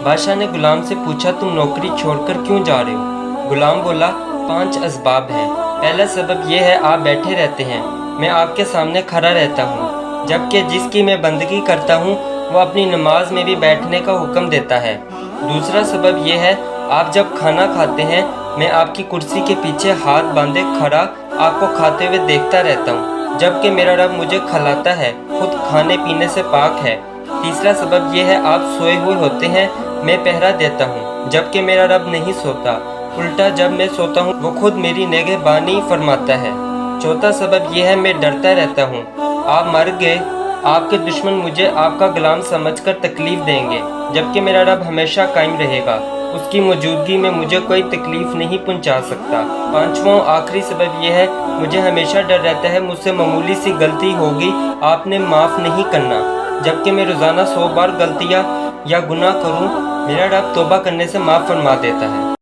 بادشاہ نے غلام سے پوچھا تم نوکری چھوڑ کر کیوں جا رہے ہو؟ غلام بولا 5 اسباب ہیں۔ پہلا سبب یہ ہے آپ بیٹھے رہتے ہیں، میں آپ کے سامنے کھڑا رہتا ہوں، جبکہ جس کی میں بندگی کرتا ہوں وہ اپنی نماز میں بھی بیٹھنے کا حکم دیتا ہے۔ دوسرا سبب یہ ہے آپ جب کھانا کھاتے ہیں میں آپ کی کرسی کے پیچھے ہاتھ باندھے کھڑا آپ کو کھاتے ہوئے دیکھتا رہتا ہوں، جبکہ میرا رب مجھے کھلاتا ہے، خود کھانے پینے سے پاک ہے۔ تیسرا سبب یہ ہے آپ سوئے ہوئے ہوتے ہیں، میں پہرا دیتا ہوں، جبکہ میرا رب نہیں سوتا، الٹا جب میں سوتا ہوں وہ خود میری نگہبانی فرماتا ہے۔ چوتھا سبب یہ ہے میں ڈرتا رہتا ہوں، آپ مر گئے آپ کے دشمن مجھے آپ کا غلام سمجھ کر تکلیف دیں گے، جبکہ میرا رب ہمیشہ قائم رہے گا، اس کی موجودگی میں مجھے کوئی تکلیف نہیں پہنچا سکتا۔ پانچواں آخری سبب یہ ہے مجھے ہمیشہ ڈر رہتا ہے مجھ سے معمولی سی غلطی ہوگی آپ نے معاف نہیں کرنا، جبکہ میں روزانہ 100 بار غلطیاں یا گناہ کروں میرا رب توبہ کرنے سے معاف فرما دیتا ہے۔